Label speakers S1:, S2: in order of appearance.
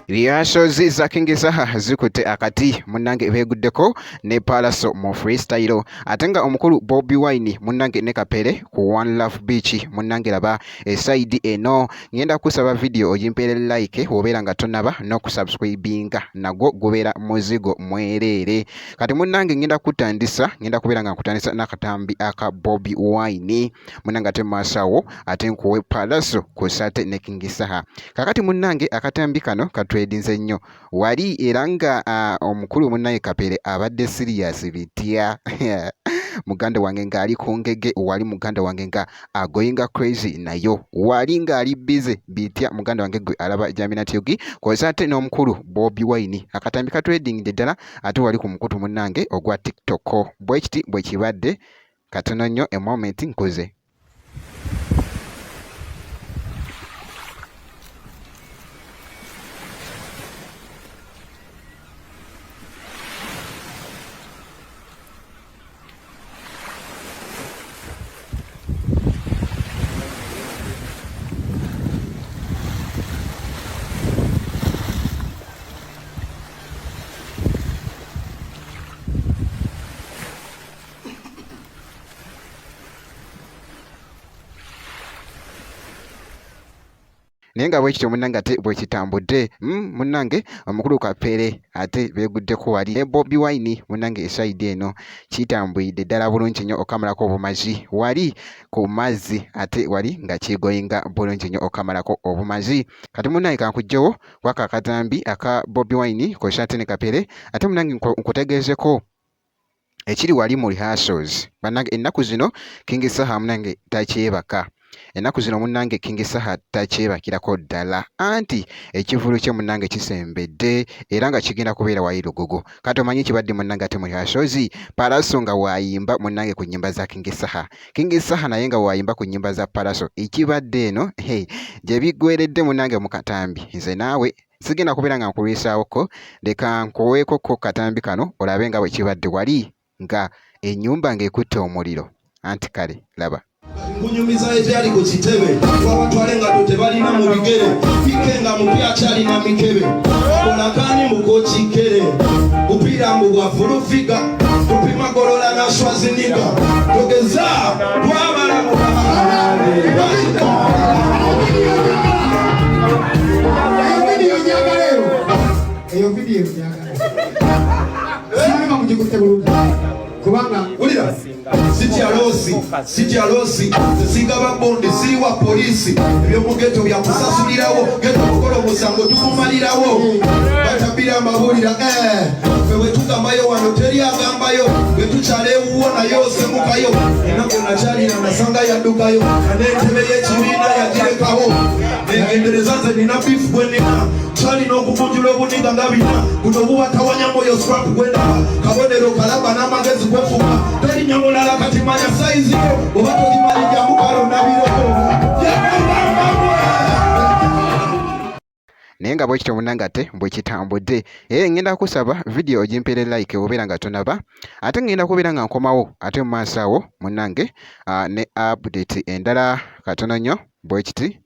S1: Rehearsals za King Saha zikutte akati munnange beeguddeko ne Palaso mu freestyle atenga omukulu Bobi Wine munnange ne Kapere ku One Love Beach munnange laba side eno ngenda kusaba video ojimpere like obeera nga tonaba no kusubscribinga nago gobeera muzigo mwerere kati munnange ngenda kubeera nga nkutandisa n'akatambi aka Bobi Wine munnange ate maasawo ate nkuwe Palaso ku sate ne King Saha kakati munnange akatambi kano edinze nnyo wali era nga omukulu munnaye Kapere abadde serious bitya muganda wange nga ali ku ngege wali muganda wange nga agoyinga crazy nayo wali nga ali busy bitya muganda wange gwe alaba Jamina Tiogi koza ate n'omukulu Bobi Wine akatambi ka trading ddala ate wali ku mukutu munnange ogwa TikTok bwekiti bwe kibadde katono nnyo a moment nkoze. Nenga bwekityo munnange ate bwekitambudde munnange omukulu Kapere ate beeguddeko wali ne Bobi Wine munnange esaidi eno kitambuyidde ddala bulungi nnyo okamalako obumazi wali ku mazzi ate wali nga kigoyinga bulungi nnyo okamalako obumazi kati munnange kankugjewo kwaka akatambi aka Bobi Wine kosa ate ne Kapere ate munnange nkutegeezeko ekiri wali mu rehearsals bannange ennaku zino King Saha munnange takyebaka ennaku zino munnange King Saha takyebakirako ddala anti ekivulu kye munnange kisembedde era nga kigenda kubeera wayi lugogo kati omanyi kibadde munnange ate mu rehearsals Palaso nga waayimba munnange ku nnyimba za King Saha naye nga waayimba ku nnyimba za Palaso ekibadde eno gye biggweredde munnange mu katambi nze naawe sigenda kubeera nga nkulwisaawoko leka nkuweekoko katambi kano olabe nga bwe kibadde wali nga ennyumba ng'ekutte omuliro anti kale laba
S2: kunyumiza ebyali ku kitebe wabatwale nga tebalina mu bigere bikenga mupya akyalina mikebe olakani mukokikere upira mbu bwa fulufiga tupima golola na Schwarzenegger togeza twabala mu eyo video kubanga ulira sitya losi zisinga babondi siwa polisi ebyo mugeto bya kusasulirawo geto mukolo musango tukumalirawo batabira amabulira wewe tugambayo wano teri agambayo wetukyalewuwo nayo semukayo enako nakyalira nasanga yaddukayo anentebe y'ekibiina yagirekawo engendereza nze nina bifu bwenina twalina okufunjula obuniga nga bina buno bubatawanya moyo scrap gwendaba kabonero kalaba n'amagezi gwefuka terinyamulala kati manya saizi oba tolimali jamukalo nabireko
S1: naye nga bwekityo munnange ate bwekitambudde ngenda kusaba video ogimpere like obeera nga tonaba ate ngenda kubeera nga nkomawo ate mu maaso awo munnange ne update endala katono nnyo bwekiti